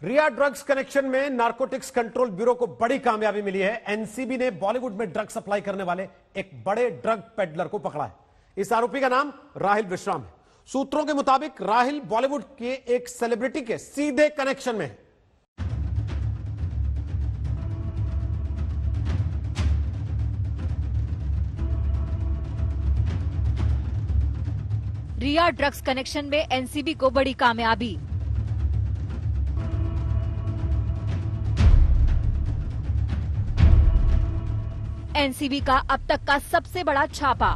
रिया drugs connection में narcotics control bureau को बड़ी कामयाबी मिली है। एनसीबी ने बॉलीवुड में ड्रग सप्लाई करने वाले एक बड़े ड्रग पेडलर को पकड़ा है। इस आरोपी का नाम राहिल विश्राम है। सूत्रों के मुताबिक राहिल बॉलीवुड के एक सेलिब्रिटी के सीधे कनेक्शन में है। रिया ड्रग्स कनेक्शन में एनसीबी को बड़ी कामयाबी। एनसीबी का अब तक का सबसे बड़ा छापा।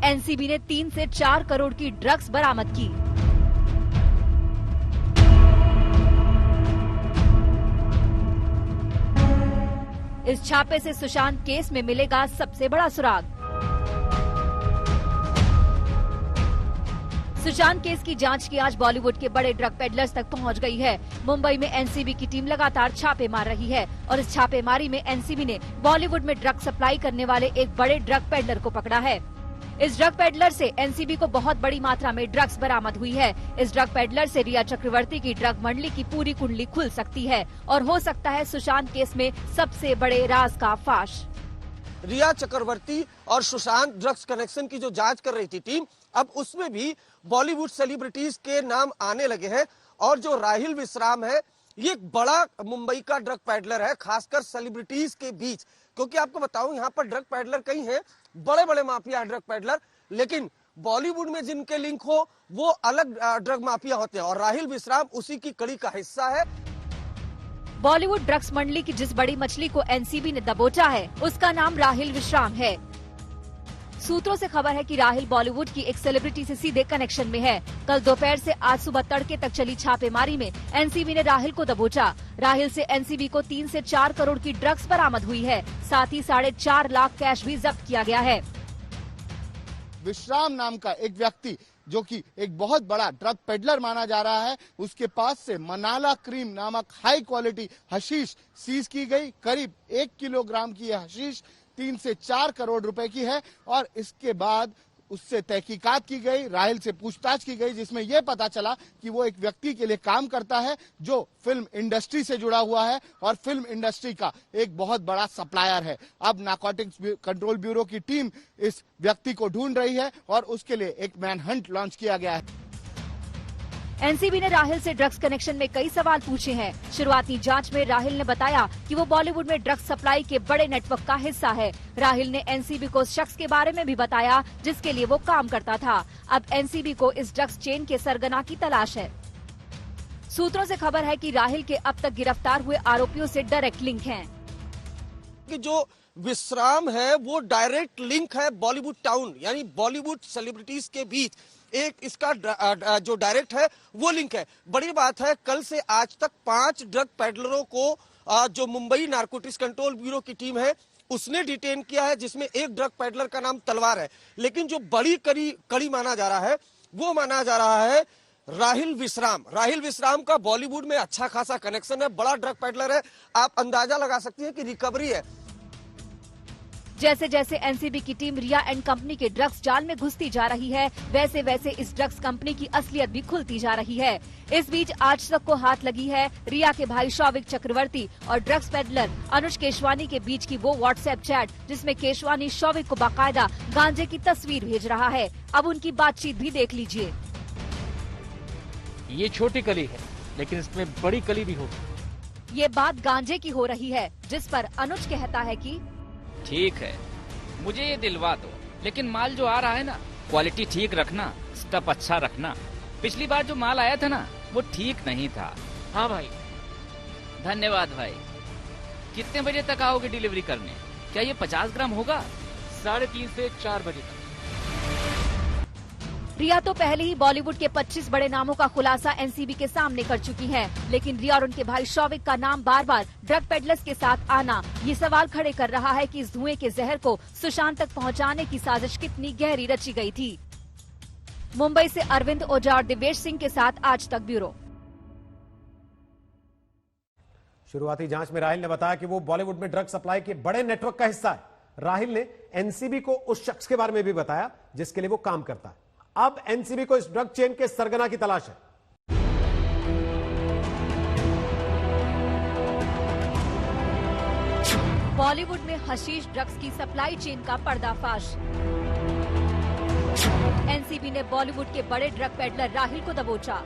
एनसीबी ने 3 से 4 करोड़ की ड्रग्स बरामद की। इस छापे से सुशांत केस में मिलेगा सबसे बड़ा सुराग। सुशांत केस की जांच की आज बॉलीवुड के बड़े ड्रग पेडलर्स तक पहुंच गई है। मुंबई में एनसीबी की टीम लगातार छापे मार रही है और इस छापेमारी में एनसीबी ने बॉलीवुड में ड्रग सप्लाई करने वाले एक बड़े ड्रग पेडलर को पकड़ा है। इस ड्रग पेडलर से एनसीबी को बहुत बड़ी मात्रा में ड्रग्स बरामद हुई है। इस ड्रग पेडलर से रिया चक्रवर्ती की ड्रग मंडली की पूरी कुंडली खुल सकती है और हो सकता है सुशांत केस में सबसे बड़े राज का फाश। रिया चक्रवर्ती और सुशांत ड्रग्स कनेक्शन की जो जांच कर रही थी टीम, अब उसमें भी बॉलीवुड सेलिब्रिटीज के नाम आने लगे हैं। और जो राहिल विश्राम है, ये एक बड़ा मुंबई का ड्रग पैडलर है, खासकर सेलिब्रिटीज के बीच। क्योंकि आपको बताऊं, यहाँ पर ड्रग पैडलर कई हैं, बड़े बड़े माफिया ड्रग पैडलर, लेकिन बॉलीवुड में जिनके लिंक हो वो अलग ड्रग माफिया होते हैं और राहिल विश्राम उसी की कड़ी का हिस्सा है। बॉलीवुड ड्रग्स मंडली की जिस बड़ी मछली को एनसीबी ने दबोचा है, उसका नाम राहिल विश्राम है। सूत्रों से खबर है कि राहिल बॉलीवुड की एक सेलिब्रिटी से सीधे कनेक्शन में है। कल दोपहर से आज सुबह तड़के तक चली छापेमारी में एनसीबी ने राहिल को दबोचा। राहिल से एनसीबी को 3 से 4 करोड़ की ड्रग्स बरामद हुई है। साथ ही 4.5 लाख कैश भी जब्त किया गया है। विश्राम नाम का एक व्यक्ति जो कि एक बहुत बड़ा ड्रग पेडलर माना जा रहा है, उसके पास से मनाला क्रीम नामक हाई क्वालिटी हशीश सीज की गई। करीब 1 किलोग्राम की यह हशीश 3 से 4 करोड़ रुपए की है और इसके बाद उससे तहकीकात की गई, राहिल से पूछताछ की गई, जिसमें यह पता चला कि वो एक व्यक्ति के लिए काम करता है जो फिल्म इंडस्ट्री से जुड़ा हुआ है और फिल्म इंडस्ट्री का एक बहुत बड़ा सप्लायर है। अब नारकोटिक्स कंट्रोल ब्यूरो की टीम इस व्यक्ति को ढूंढ रही है और उसके लिए एक मैनहंट लॉन्च किया गया है। एनसीबी ने राहिल से ड्रग्स कनेक्शन में कई सवाल पूछे हैं। शुरुआती जांच में राहिल ने बताया कि वो बॉलीवुड में ड्रग्स सप्लाई के बड़े नेटवर्क का हिस्सा है। राहिल ने एनसीबी को उस शख्स के बारे में भी बताया जिसके लिए वो काम करता था। अब एनसीबी को इस ड्रग्स चेन के सरगना की तलाश है। सूत्रों से खबर है कि राहिल के अब तक गिरफ्तार हुए आरोपियों से डायरेक्ट लिंक हैं। कि जो विश्राम है वो डायरेक्ट लिंक है बॉलीवुड टाउन यानी बॉलीवुड सेलिब्रिटीज के बीच। एक इसका जो डायरेक्ट है वो लिंक है। बड़ी बात है, कल से आज तक 5 ड्रग पेडलरों को जो मुंबई नारकोटिक्स कंट्रोल ब्यूरो की टीम है उसने डिटेन किया है, जिसमें एक ड्रग पेडलर का नाम तलवार है। लेकिन जो बड़ी कड़ी माना जा रहा है वो माना जा रहा है राहिल विश्राम। राहिल विश्राम का बॉलीवुड में अच्छा खासा कनेक्शन है, बड़ा ड्रग पेडलर है। आप अंदाजा लगा सकती हैं कि रिकवरी है। जैसे जैसे एनसीबी की टीम रिया एंड कंपनी के ड्रग्स जाल में घुसती जा रही है, वैसे वैसे इस ड्रग्स कंपनी की असलियत भी खुलती जा रही है। इस बीच आज तक को हाथ लगी है रिया के भाई शौविक चक्रवर्ती और ड्रग्स पेडलर अनुज केशवानी के बीच की वो व्हाट्सएप चैट, जिसमें केशवानी शौविक को बाकायदा गांजे की तस्वीर भेज रहा है। अब उनकी बातचीत भी देख लीजिए। ये छोटी कली है, लेकिन इसमें बड़ी कली भी होगी। ये बात गांजे की हो रही है, जिस पर अनुज कहता है कि ठीक है, मुझे ये दिलवा दो, लेकिन माल जो आ रहा है ना, क्वालिटी ठीक रखना, स्टफ अच्छा रखना। पिछली बार जो माल आया था ना, वो ठीक नहीं था। हाँ भाई। धन्यवाद भाई। कितने बजे तक आओगे डिलीवरी करने? क्या ये 50 ग्राम होगा? 3:30 से 4 बजे तक। रिया तो पहले ही बॉलीवुड के 25 बड़े नामों का खुलासा एनसीबी के सामने कर चुकी हैं, लेकिन रिया और उनके भाई शौविक का नाम बार बार ड्रग पेडलर्स के साथ आना ये सवाल खड़े कर रहा है कि इस धुएं के जहर को सुशांत तक पहुंचाने की साजिश कितनी गहरी रची गई थी। मुंबई से अरविंद ओझा और दिवेश सिंह के साथ आज तक ब्यूरो। शुरुआती जांच में राहिल ने बताया कि वो बॉलीवुड में ड्रग सप्लाई के बड़े नेटवर्क का हिस्सा है। राहिल ने एनसीबी को उस शख्स के बारे में भी बताया जिसके लिए वो काम करता है। अब एनसीबी को इस ड्रग चेन के सरगना की तलाश है। बॉलीवुड में हशीश ड्रग्स की सप्लाई चेन का पर्दाफाश। एनसीबी ने बॉलीवुड के बड़े ड्रग पेडलर राहिल को दबोचा।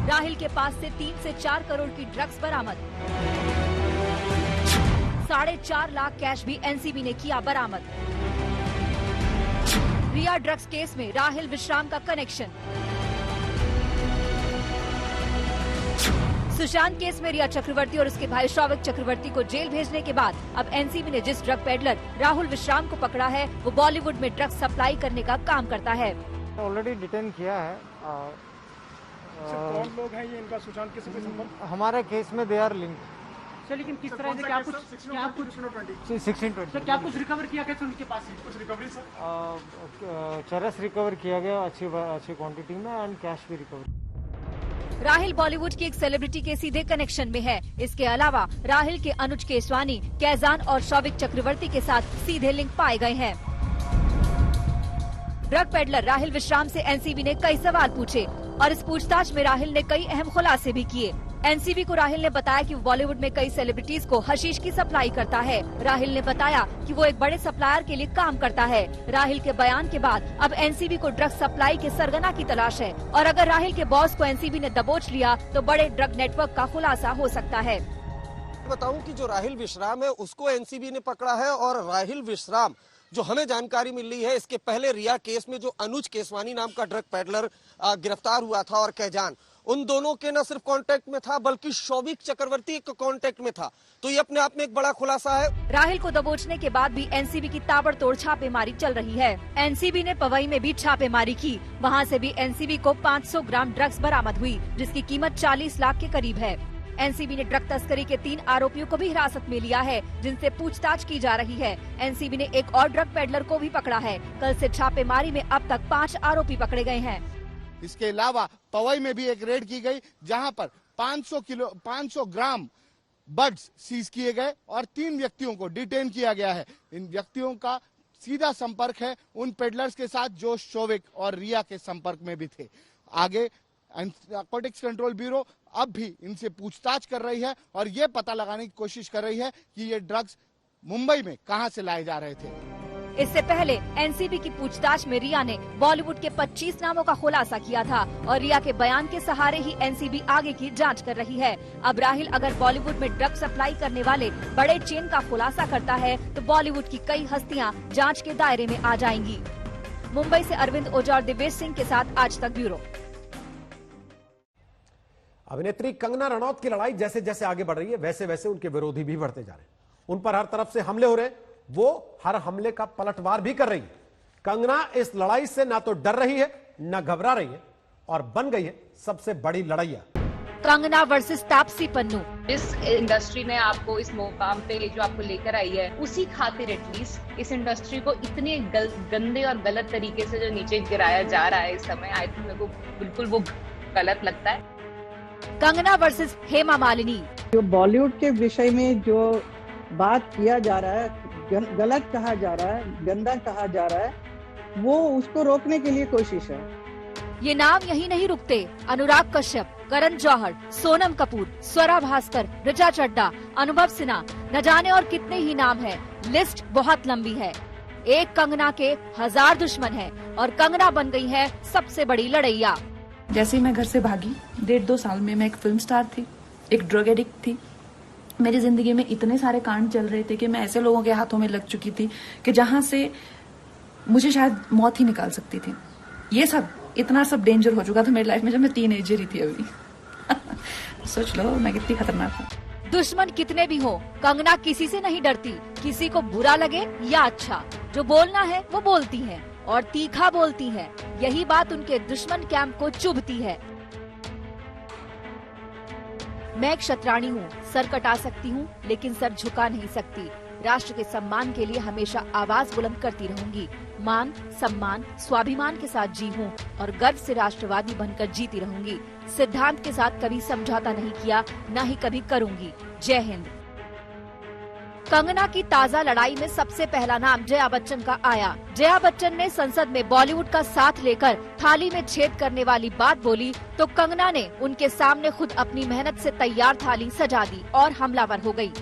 राहिल के पास से 3 से 4 करोड़ की ड्रग्स बरामद। 4.5 लाख कैश भी एनसीबी ने किया बरामद। रिया ड्रग्स केस में राहिल विश्राम का कनेक्शन। सुशांत केस में रिया चक्रवर्ती और उसके भाई शौविक चक्रवर्ती को जेल भेजने के बाद अब एनसीबी ने जिस ड्रग पेडलर राहुल विश्राम को पकड़ा है वो बॉलीवुड में ड्रग्स सप्लाई करने का काम करता है। ऑलरेडी डिटेन किया है। कौन लोग हैं ये, इनका सुशांत के साथ संबंध? हमारे केस में दे आर लिंक। सर लेकिन किस तरह से क्या कुछ 1620 क्या कुछ रिकवर किया कैसे उनके पास से? कुछ रिकवरी सर? चरस रिकवर किया गया अच्छी क्वांटिटी में एंड कैश भी रिकवर। राहिल बॉलीवुड की एक सेलिब्रिटी के सीधे कनेक्शन में है। इसके अलावा राहिल के अनुज केसवानी, कैजान और शौविक चक्रवर्ती के साथ सीधे लिंक पाए गए हैं। ड्रग पेडलर राहिल विश्राम से एनसीबी ने कई सवाल पूछे और इस पूछताछ में राहिल ने कई अहम खुलासे भी किए। एनसीबी को राहिल ने बताया कि वो बॉलीवुड में कई सेलिब्रिटीज को हशीश की सप्लाई करता है। राहिल ने बताया कि वो एक बड़े सप्लायर के लिए काम करता है। राहिल के बयान के बाद अब एनसीबी को ड्रग सप्लाई के सरगना की तलाश है और अगर राहिल के बॉस को एनसीबी ने दबोच लिया तो बड़े ड्रग नेटवर्क का खुलासा हो सकता है। बताऊं कि जो राहिल विश्राम है उसको एनसीबी ने पकड़ा है और राहिल विश्राम जो हमें जानकारी मिल रही है इसके पहले रिया केस में जो अनुज केसवानी नाम का ड्रग पेडलर गिरफ्तार हुआ था और कैजान, उन दोनों के न सिर्फ कांटेक्ट में था बल्कि शौविक चक्रवर्ती के कांटेक्ट में था। तो ये अपने आप में एक बड़ा खुलासा है। राहिल को दबोचने के बाद भी एनसीबी की ताबड़तोड़ छापेमारी चल रही है। एनसीबी ने पवई में भी छापेमारी की। वहां से भी एनसीबी को 500 ग्राम ड्रग्स बरामद हुई जिसकी कीमत 40 लाख के करीब है। एनसीबी ने ड्रग तस्करी के 3 आरोपियों को भी हिरासत में लिया है जिनसे पूछताछ की जा रही है। एनसीबी ने एक और ड्रग पेडलर को भी पकड़ा है। कल से छापेमारी में अब तक 5 आरोपी पकड़े गए हैं। इसके अलावा पवई में भी एक रेड की गई जहां पर 500 ग्राम बड्स सीज किए गए और 3 व्यक्तियों को डिटेन किया गया है। इन व्यक्तियों का सीधा संपर्क है उन पेडलर्स के साथ जो शौविक और रिया के संपर्क में भी थे। आगे नारकोटिक्स कंट्रोल ब्यूरो अब भी इनसे पूछताछ कर रही है और ये पता लगाने की कोशिश कर रही है कि ये ड्रग्स मुंबई में कहां से लाए जा रहे थे। इससे पहले एनसीबी की पूछताछ में रिया ने बॉलीवुड के 25 नामों का खुलासा किया था और रिया के बयान के सहारे ही एनसीबी आगे की जांच कर रही है। अब राहिल अगर बॉलीवुड में ड्रग सप्लाई करने वाले बड़े चेन का खुलासा करता है तो बॉलीवुड की कई हस्तियां जांच के दायरे में आ जाएंगी। मुंबई से अरविंद ओझा और दिव्येश सिंह के साथ आज तक ब्यूरो। अभिनेत्री कंगना रनौत की लड़ाई जैसे जैसे आगे बढ़ रही है वैसे वैसे उनके विरोधी भी बढ़ते जा रहे हैं। उन पर हर तरफ से हमले हो रहे हैं, वो हर हमले का पलटवार भी कर रही है। कंगना इस लड़ाई से ना तो डर रही है ना घबरा रही है और बन गई है सबसे बड़ी लड़ैया। कंगना वर्सेस तापसी पन्नू। इस इंडस्ट्री ने आपको इस मुकाम पे जो आपको लेकर आई है उसी खातिर एटलीस्ट इस इंडस्ट्री को इतने गंदे और गलत तरीके से जो नीचे गिराया जा रहा है इस समय, आई थिंक मेरे को बिल्कुल वो गलत लगता है। कंगना वर्सेस हेमा मालिनी। जो बॉलीवुड के विषय में जो बात किया जा रहा है, गलत कहा जा रहा है, गंदा कहा जा रहा है, वो उसको रोकने के लिए कोशिश है। ये नाम यही नहीं रुकते। अनुराग कश्यप, करण जौहर, सोनम कपूर, स्वरा भास्कर, ऋचा चड्ढा, अनुभव सिन्हा, न जाने और कितने ही नाम है। लिस्ट बहुत लंबी है। एक कंगना के 1000 दुश्मन है और कंगना बन गई है सबसे बड़ी लड़ैया। जैसे ही मैं घर से भागी 1.5-2 साल में मैं एक फिल्म स्टार थी, एक ड्रग एडिक्ट थी। मेरी जिंदगी में इतने सारे कांड चल रहे थे कि मैं ऐसे लोगों के हाथों में लग चुकी थी कि जहां से मुझे शायद मौत ही निकाल सकती थी। ये सब इतना सब डेंजर हो चुका था मेरी लाइफ में जब मैं टीनेजर ही थी अभी। सोच लो मैं कितनी खतरनाक हूँ। दुश्मन कितने भी हो, कंगना किसी से नहीं डरती। किसी को बुरा लगे या अच्छा, जो बोलना है वो बोलती है और तीखा बोलती है। यही बात उनके दुश्मन कैंप को चुभती है। मैं एक शतरानी हूँ, सर कटा सकती हूँ लेकिन सर झुका नहीं सकती। राष्ट्र के सम्मान के लिए हमेशा आवाज बुलंद करती रहूंगी। मान, सम्मान, स्वाभिमान के साथ जी हूँ और गर्व से राष्ट्रवादी बनकर जीती रहूंगी। सिद्धांत के साथ कभी समझौता नहीं किया, ना ही कभी करूंगी। जय हिंद। कंगना की ताज़ा लड़ाई में सबसे पहला नाम जया बच्चन का आया। जया बच्चन ने संसद में बॉलीवुड का साथ लेकर थाली में छेद करने वाली बात बोली तो कंगना ने उनके सामने खुद अपनी मेहनत से तैयार थाली सजा दी और हमलावर हो गई।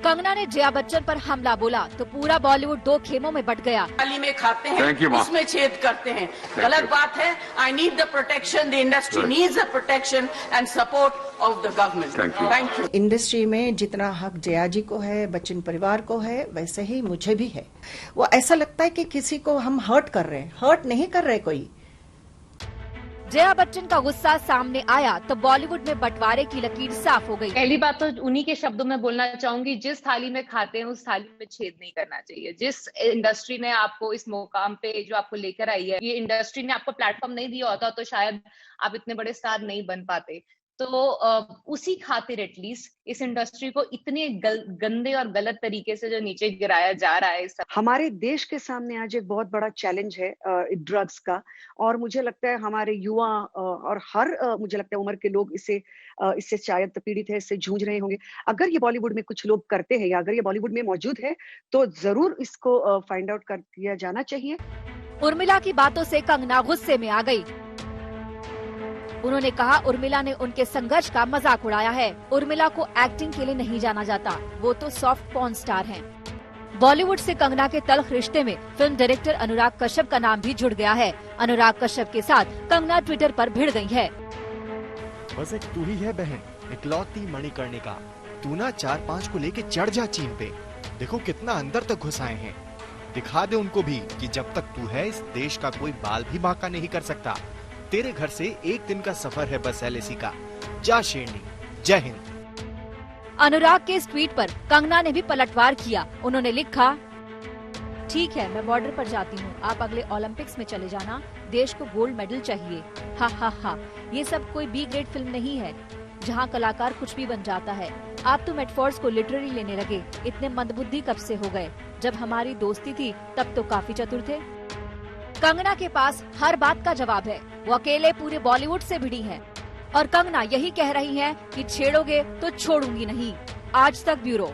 कंगना ने जया बच्चन पर हमला बोला तो पूरा बॉलीवुड दो खेमों में बट गया। थाली में खाते हैं, उसमें छेद करते हैं, गलत बात है। I need the protection, the industry needs the protection and support of the government. Thank you. Industry में जितना हक जया जी को है, बच्चन परिवार को है, वैसे ही मुझे भी है। वो ऐसा लगता है कि किसी को हम हर्ट कर रहे हैं, हर्ट नहीं कर रहे कोई। जया बच्चन का गुस्सा सामने आया तो बॉलीवुड में बंटवारे की लकीर साफ हो गई। पहली बात तो उन्हीं के शब्दों में बोलना चाहूंगी, जिस थाली में खाते हैं उस थाली में छेद नहीं करना चाहिए। जिस इंडस्ट्री ने आपको इस मुकाम पे जो आपको लेकर आई है, ये इंडस्ट्री ने आपको प्लेटफॉर्म नहीं दिया होता तो शायद आप इतने बड़े स्टार नहीं बन पाते। तो उसी खातिर एटलीस्ट इस इंडस्ट्री को इतने गंदे और गलत तरीके से जो नीचे गिराया जा रहा है। हमारे देश के सामने आज एक बहुत बड़ा चैलेंज है ड्रग्स का, और मुझे लगता है हमारे युवा और हर मुझे लगता है उम्र के लोग इससे शायद पीड़ित है, इससे जूझ रहे होंगे। अगर ये बॉलीवुड में कुछ लोग करते हैं या अगर ये बॉलीवुड में मौजूद है तो जरूर इसको फाइंड आउट कर दिया जाना चाहिए। उर्मिला की बातों से कंगना गुस्से में आ गई। उन्होंने कहा उर्मिला ने उनके संघर्ष का मजाक उड़ाया है। उर्मिला को एक्टिंग के लिए नहीं जाना जाता, वो तो सॉफ्ट पॉर्न स्टार हैं। बॉलीवुड से कंगना के तल्ख रिश्ते में फिल्म डायरेक्टर अनुराग कश्यप का नाम भी जुड़ गया है। अनुराग कश्यप के साथ कंगना ट्विटर पर भिड़ गई है। बस एक तू ही है बहन, इकलौती मणिकर्णिका। तू ना 4-5 को लेके चढ़ जा चीन पे। देखो कितना अंदर तक घुस आए हैं। दिखा दे उनको भी कि जब तक तू है इस देश का कोई बाल भी बांका नहीं कर सकता। तेरे घर से एक दिन का सफर है बस LAC का। जा शेरनी, जय हिंद। अनुराग के इस ट्वीट पर कंगना ने भी पलटवार किया। उन्होंने लिखा, ठीक है मैं बॉर्डर पर जाती हूँ, आप अगले ओलंपिक्स में चले जाना, देश को गोल्ड मेडल चाहिए। हा हा हा, ये सब कोई बी ग्रेड फिल्म नहीं है जहाँ कलाकार कुछ भी बन जाता है। आप तो मेटाफोर्स को लिटरली लेने लगे। इतने मंदबुद्धि कब से हो गए? जब हमारी दोस्ती थी तब तो काफी चतुर थे। कंगना के पास हर बात का जवाब है। वो अकेले पूरे बॉलीवुड से भिड़ी हैं और कंगना यही कह रही हैं कि छेड़ोगे तो छोड़ूंगी नहीं। आज तक ब्यूरो।